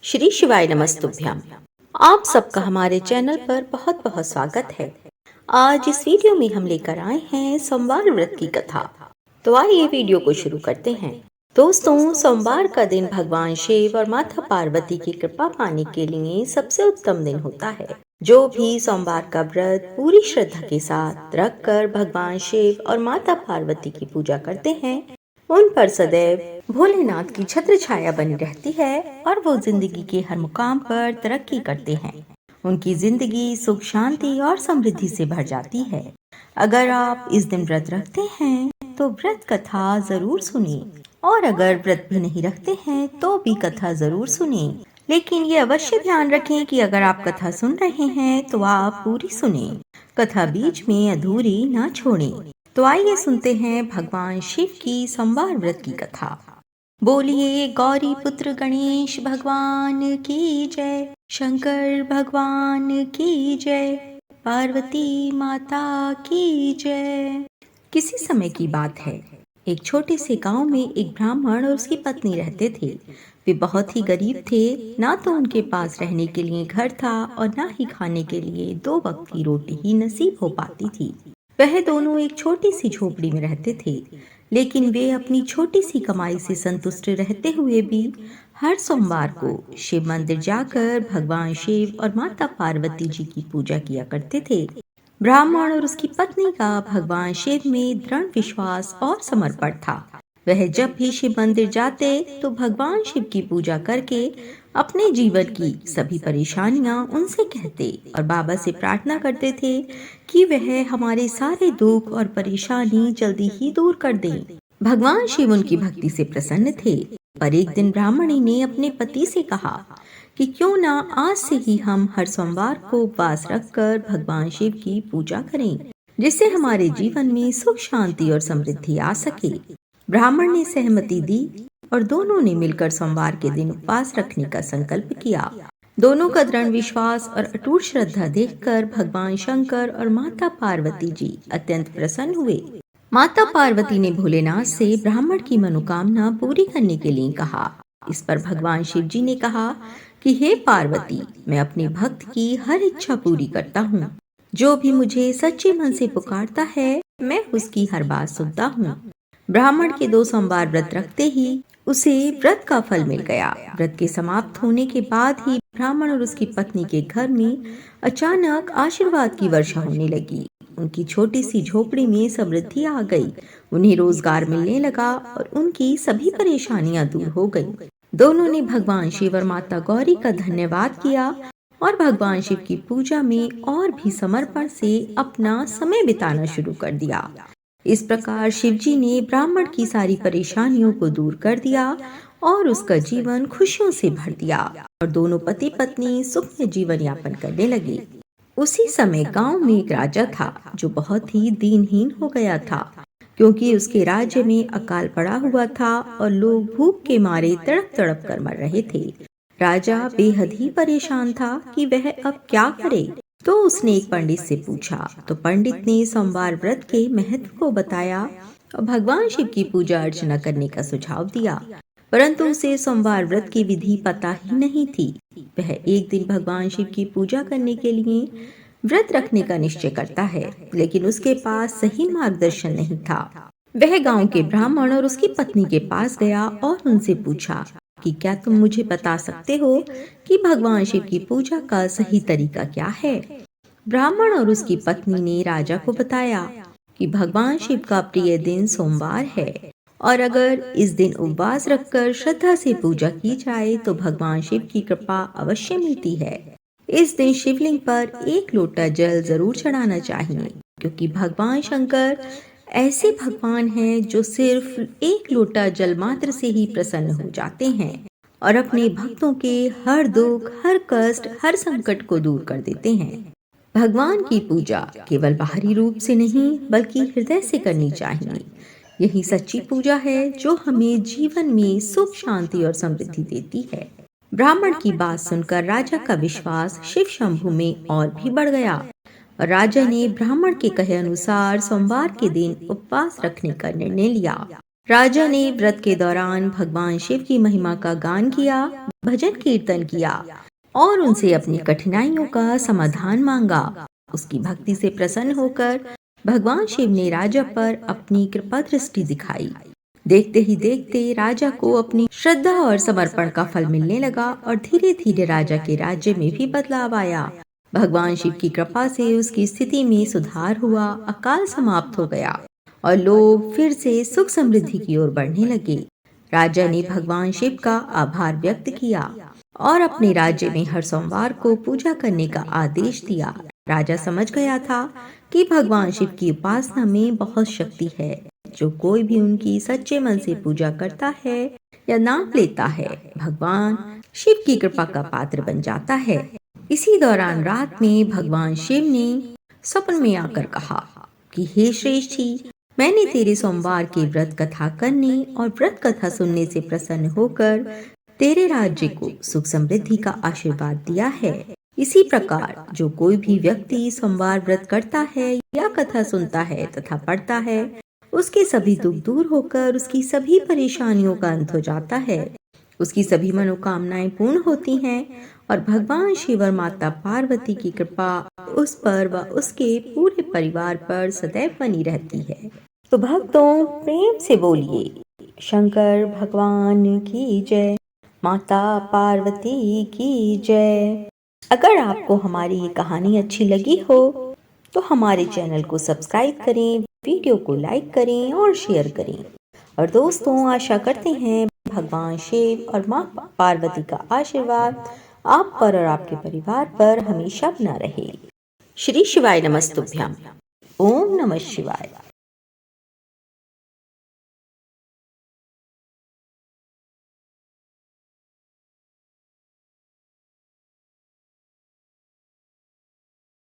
श्री शिवाय नमस्तुभ्याम। आप सबका हमारे चैनल पर बहुत बहुत स्वागत है। आज इस वीडियो में हम लेकर आए हैं सोमवार व्रत की कथा। तो आइए वीडियो को शुरू करते हैं। दोस्तों, सोमवार का दिन भगवान शिव और माता पार्वती की कृपा पाने के लिए सबसे उत्तम दिन होता है। जो भी सोमवार का व्रत पूरी श्रद्धा के साथ रखकर भगवान शिव और माता पार्वती की पूजा करते हैं, उन पर सदैव भोलेनाथ की छत्र छाया बनी रहती है और वो जिंदगी के हर मुकाम पर तरक्की करते हैं। उनकी जिंदगी सुख, शांति और समृद्धि से भर जाती है। अगर आप इस दिन व्रत रखते हैं तो व्रत कथा जरूर सुनिए, और अगर व्रत भी नहीं रखते हैं तो भी कथा जरूर सुनिए। लेकिन ये अवश्य ध्यान रखें कि अगर आप कथा सुन रहे हैं तो आप पूरी सुने, कथा बीच में अधूरी ना छोड़ें। तो आइए सुनते हैं भगवान शिव की सोमवार व्रत की कथा। बोलिए गौरी पुत्र गणेश भगवान की जय, शंकर भगवान की जय, पार्वती माता की जय। किसी समय की बात है, एक छोटे से गांव में एक ब्राह्मण और उसकी पत्नी रहते थे। वे बहुत ही गरीब थे। ना तो उनके पास रहने के लिए घर था और ना ही खाने के लिए 2 वक्त की रोटी ही नसीब हो पाती थी। वह दोनों एक छोटी सी झोपड़ी में रहते थे, लेकिन वे अपनी छोटी सी कमाई से संतुष्ट रहते हुए भी हर सोमवार को शिव मंदिर जाकर भगवान शिव और माता पार्वती जी की पूजा किया करते थे। ब्राह्मण और उसकी पत्नी का भगवान शिव में दृढ़ विश्वास और समर्पण था। वह जब भी शिव मंदिर जाते तो भगवान शिव की पूजा करके अपने जीवन की सभी परेशानियां उनसे कहते और बाबा से प्रार्थना करते थे कि वह हमारे सारे दुख और परेशानी जल्दी ही दूर कर दें। भगवान शिव उनकी भक्ति से प्रसन्न थे। पर एक दिन ब्राह्मणी ने अपने पति से कहा कि क्यों ना आज से ही हम हर सोमवार को उपवास रखकर भगवान शिव की पूजा करें, जिससे हमारे जीवन में सुख, शांति और समृद्धि आ सके। ब्राह्मण ने सहमति दी और दोनों ने मिलकर सोमवार के दिन उपवास रखने का संकल्प किया। दोनों का दृढ़ विश्वास और अटूट श्रद्धा देखकर भगवान शंकर और माता पार्वती जी अत्यंत प्रसन्न हुए। माता पार्वती ने भोलेनाथ से ब्राह्मण की मनोकामना पूरी करने के लिए कहा। इस पर भगवान शिव जी ने कहा कि हे पार्वती, मैं अपने भक्त की हर इच्छा पूरी करता हूँ। जो भी मुझे सच्चे मन से पुकारता है, मैं उसकी हर बात सुनता हूँ। ब्राह्मण के 2 सोमवार व्रत रखते ही उसे व्रत का फल मिल गया। व्रत के समाप्त होने के बाद ही ब्राह्मण और उसकी पत्नी के घर में अचानक आशीर्वाद की वर्षा होने लगी। उनकी छोटी सी झोपड़ी में समृद्धि आ गई, उन्हें रोजगार मिलने लगा और उनकी सभी परेशानियां दूर हो गईं। दोनों ने भगवान शिव और माता गौरी का धन्यवाद किया और भगवान शिव की पूजा में और भी समर्पण से अपना समय बिताना शुरू कर दिया। इस प्रकार शिवजी ने ब्राह्मण की सारी परेशानियों को दूर कर दिया और उसका जीवन खुशियों से भर दिया और दोनों पति पत्नी सुख में जीवन यापन करने लगे। उसी समय गांव में एक राजा था जो बहुत ही दीनहीन हो गया था, क्योंकि उसके राज्य में अकाल पड़ा हुआ था और लोग भूख के मारे तड़प तड़प कर मर रहे थे। राजा बेहद ही परेशान था कि वह अब क्या करे। तो उसने एक पंडित से पूछा, तो पंडित ने सोमवार व्रत के महत्व को बताया और भगवान शिव की पूजा अर्चना करने का सुझाव दिया। परंतु उसे सोमवार व्रत की विधि पता ही नहीं थी। वह एक दिन भगवान शिव की पूजा करने के लिए व्रत रखने का निश्चय करता है, लेकिन उसके पास सही मार्गदर्शन नहीं था। वह गांव के ब्राह्मण और उसकी पत्नी के पास गया और उनसे पूछा कि क्या तुम मुझे बता सकते हो कि भगवान शिव की पूजा का सही तरीका क्या है। ब्राह्मण और उसकी पत्नी ने राजा को बताया कि भगवान शिव का प्रिय दिन सोमवार है और अगर इस दिन उपवास रखकर श्रद्धा से पूजा की जाए तो भगवान शिव की कृपा अवश्य मिलती है। इस दिन शिवलिंग पर 1 लोटा जल जरूर चढ़ाना चाहिए, क्योंकि भगवान शंकर ऐसे भगवान हैं जो सिर्फ 1 लोटा जल मात्र से ही प्रसन्न हो जाते हैं और अपने भक्तों के हर दुख, हर कष्ट, हर संकट को दूर कर देते हैं। भगवान की पूजा केवल बाहरी रूप से नहीं बल्कि हृदय से करनी चाहिए। यही सच्ची पूजा है जो हमें जीवन में सुख, शांति और समृद्धि देती है। ब्राह्मण की बात सुनकर राजा का विश्वास शिव शंभु में और भी बढ़ गया और राजा ने ब्राह्मण के कहे अनुसार सोमवार के दिन उपवास रखने का निर्णय लिया। राजा ने व्रत के दौरान भगवान शिव की महिमा का गान किया, भजन कीर्तन किया और उनसे अपनी कठिनाइयों का समाधान मांगा। उसकी भक्ति से प्रसन्न होकर भगवान शिव ने राजा पर अपनी कृपा दृष्टि दिखाई। देखते ही देखते राजा को अपनी श्रद्धा और समर्पण का फल मिलने लगा और धीरे धीरे राजा के राज्य में भी बदलाव आया। भगवान शिव की कृपा से उसकी स्थिति में सुधार हुआ, अकाल समाप्त हो गया और लोग फिर से सुख समृद्धि की ओर बढ़ने लगे। राजा ने भगवान शिव का आभार व्यक्त किया और अपने राज्य में हर सोमवार को पूजा करने का आदेश दिया। राजा समझ गया था कि भगवान शिव की उपासना में बहुत शक्ति है। जो कोई भी उनकी सच्चे मन से पूजा करता है या नाम लेता है, भगवान शिव की कृपा का पात्र बन जाता है। इसी दौरान रात में भगवान शिव ने स्वप्न में आकर कहा कि हे श्रेष्ठी, मैंने तेरे सोमवार की व्रत कथा करने और व्रत कथा सुनने से प्रसन्न होकर तेरे राज्य को सुख समृद्धि का आशीर्वाद दिया है। इसी प्रकार जो कोई भी व्यक्ति सोमवार व्रत करता है या कथा सुनता है तथा पढ़ता है, उसके सभी दुख दूर होकर उसकी सभी परेशानियों का अंत हो जाता है। उसकी सभी मनोकामनाएं पूर्ण होती हैं और भगवान शिव और माता पार्वती की कृपा उस पर व उसके पूरे परिवार पर सदैव बनी रहती है। तो भक्तों, प्रेम से बोलिए शंकर भगवान की जय, माता पार्वती की जय। अगर आपको हमारी ये कहानी अच्छी लगी हो तो हमारे चैनल को सब्सक्राइब करें, वीडियो को लाइक करें और शेयर करें। और दोस्तों, आशा करते हैं भगवान शिव और माँ पार्वती का आशीर्वाद आप पर और आपके परिवार पर हमेशा बना रहे। श्री शिवाय नमस्तुभ्यम। ओम नमः शिवाय।